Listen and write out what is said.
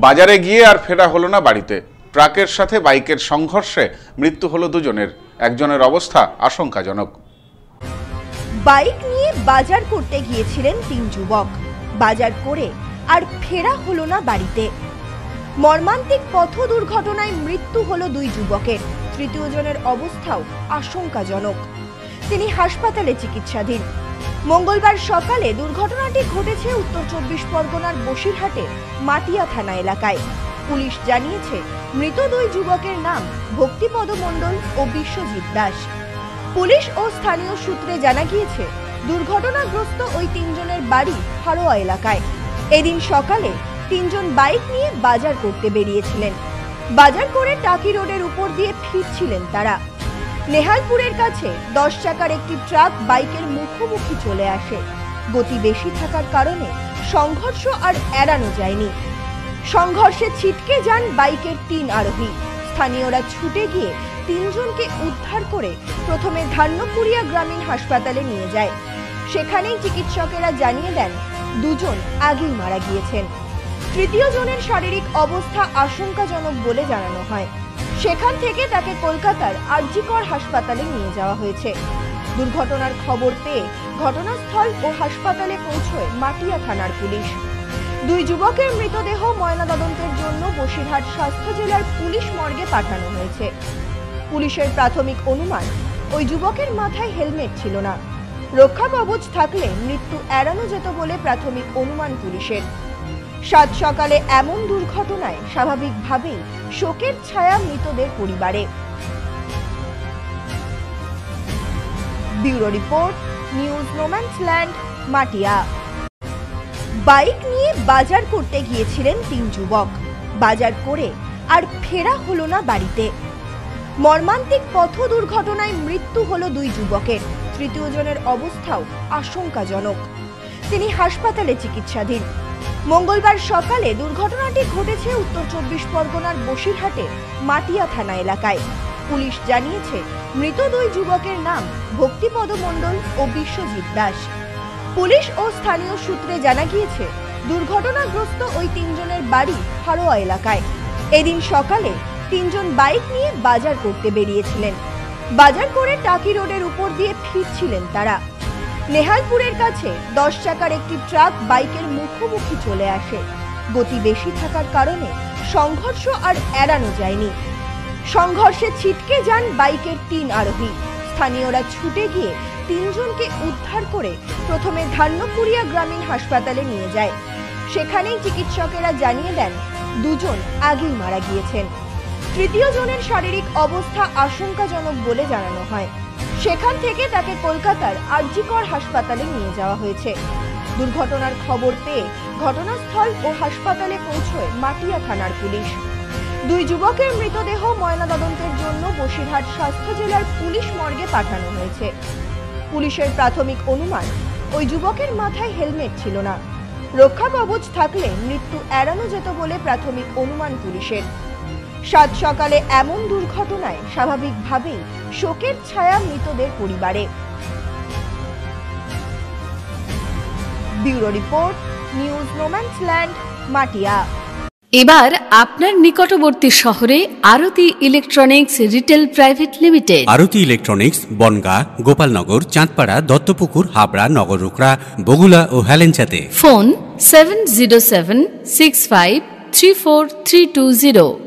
বাজারে গিয়ে আর ফেরা হলো না বাড়িতে। ট্রাকের সাথে বাইকের সংঘর্ষে মৃত্যু হলো দুজনের, একজনের অবস্থা আশঙ্কাজনক। বাইক নিয়ে বাজার করতে গিয়েছিলেন 3 যুবক, বাজার করে আর ফেরা হলো না বাড়িতে। মর্মান্তিক পথ দুর্ঘটনায় মৃত্যু হলো 2 যুবকের, তৃতীয় জনের অবস্থাও আশঙ্কাজনক। তিনি হাসপাতালে চিকিৎসাধীন। মঙ্গলবার সকালে দুর্ঘটনাটি ঘটেছে উত্তর 24 পরগনার বসিরহাটের মাটিয়া থানা এলাকায়। পুলিশ জানিয়েছে মৃত 2 যুবকের নাম ভক্তিপদ মণ্ডল ও বিশ্বজিৎ দাস। পুলিশ ও স্থানীয় সূত্রে জানা গিয়েছে দুর্ঘটনাগ্রস্ত ওই 3 জনের বাড়ি হারোয়া এলাকায়। এদিন সকালে 3 জন বাইক নিয়ে বাজার করতে বেরিয়েছিলেন। বাজার করে টাকি রোডের উপর দিয়ে ফিরছিলেন তারা। নেহালপুরের কাছে 10 চাকার একটি ট্রাক বাইকের মুখোমুখি চলে আসে। গতি বেশি থাকার কারণে সংঘর্ষ আর এড়ানো যায়নি। সংঘর্ষে ছিটকে যান বাইকের 3 আরোহী। স্থানীয়রা ছুটে গিয়ে 3 জনকে উদ্ধার করে প্রথমে ধান্যপুরিয়া গ্রামীণ হাসপাতালে নিয়ে যায়। সেখানেই চিকিৎসকেরা জানিয়ে দেন 2 জন আগেই মারা গিয়েছেন। তৃতীয় জনের শারীরিক অবস্থা আশঙ্কাজনক বলে জানানো হয়। সেখান থেকে তাকে কলকাতার আরজিকর হাসপাতালে নিয়ে যাওয়া হয়েছে। দুর্ঘটনার খবর পেয়ে ঘটনাস্থল ও হাসপাতালে পৌঁছয় মাটিয়া থানার পুলিশ। 2 যুবকের মৃতদেহ ময়নাতদন্তের জন্য বসিরহাট স্বাস্থ্য জেলার পুলিশ মর্গে পাঠানো হয়েছে। পুলিশের প্রাথমিক অনুমান ওই যুবকের মাথায় হেলমেট ছিল না। রক্ষা কবচ থাকলে মৃত্যু এড়ানো যেত বলে প্রাথমিক অনুমান পুলিশের। 7 সকালে এমন দুর্ঘটনায় স্বাভাবিকভাবেই শোকের ছায়া মৃতদের পরিবারে। Bureau report, news no man's land, Matia. Bike নিয়ে বাজার করতে গিয়েছিলেন 3 যুবক, বাজার করে আর ফেরা হলো না বাড়িতে। মর্মান্তিক পথ দুর্ঘটনায় মৃত্যু হলো 2 যুবকের, তৃতীয় জনের অবস্থাও আশঙ্কাজনক। তিনি হাসপাতালে চিকিৎসাধীন। মঙ্গলবার সকালে দুর্ঘটনাটি ঘটেছে উত্তর 24 পরগনার বসিরহাটের মাটিয়া থানা এলাকায়। পুলিশ জানিয়েছে মৃত 2 যুবকের নাম ভক্তিপদ মণ্ডল ও বিশ্বজিৎ দাস। পুলিশ ও স্থানীয় সূত্রে জানা গিয়েছে দুর্ঘটনাগ্রস্ত ওই 3 জনের বাড়ি হারোয়া এলাকায়। এদিন সকালে 3 জন বাইক নিয়ে বাজার করতে বেরিয়েছিলেন। বাজার করে টাকি রোডের উপর দিয়ে ফিরছিলেন তারা। নেহালপুরের কাছে 10 চাকার একটি ট্রাক বাইকের মুখোমুখি চলে আসে। গতি বেশি থাকার কারণে সংঘর্ষ আর এড়ানো যায়নি। সংঘর্ষে ছিটকে যান বাইকের 3 আরোহী। স্থানীয়রা ছুটে গিয়ে 3 জনকে উদ্ধার করে প্রথমে ধান্যপুরিয়া গ্রামীণ হাসপাতালে নিয়ে যায়। সেখানেই চিকিৎসকেরা জানিয়ে দেন 2 জন আগেই মারা গিয়েছেন। তৃতীয় জনের শারীরিক অবস্থা আশঙ্কাজনক বলে জানানো হয়। সেখান থেকে তাকে কলকাতার আরজিকর হাসপাতালে নিয়ে যাওয়া হয়েছে। দুর্ঘটনার খবর পেয়ে ঘটনাস্থল ও হাসপাতালে পৌঁছয় মাটিয়া থানার পুলিশ। 2 যুবকের মৃতদেহ ময়নাতদন্তের জন্য বসিরহাট স্বাস্থ্য জেলার পুলিশ মর্গে পাঠানো হয়েছে। পুলিশের প্রাথমিক অনুমান ওই যুবকের মাথায় হেলমেট ছিল না। রক্ষা কবচ থাকলে মৃত্যু এড়ানো যেত বলে প্রাথমিক অনুমান পুলিশের। 7 সকালে এমন দুর্ঘটনায় স্বাভাবিকভাবেই শোকের ছায়া মৃতদের পরিবারে। Bureau report, news no man's land, Matia. এবার আপনার নিকটবর্তী শহরে আরতি ইলেকট্রনিক্স রিটেল প্রাইভেট লিমিটেড। আরতি ইলেকট্রনিক্স বনগাঁ, গোপালনগর, চাঁদপাড়া, দত্তপুকুর, হাবড়া, নগররুকড়া, বগুলা ও হেলেঞ্চাতে। ফোন 7076534320।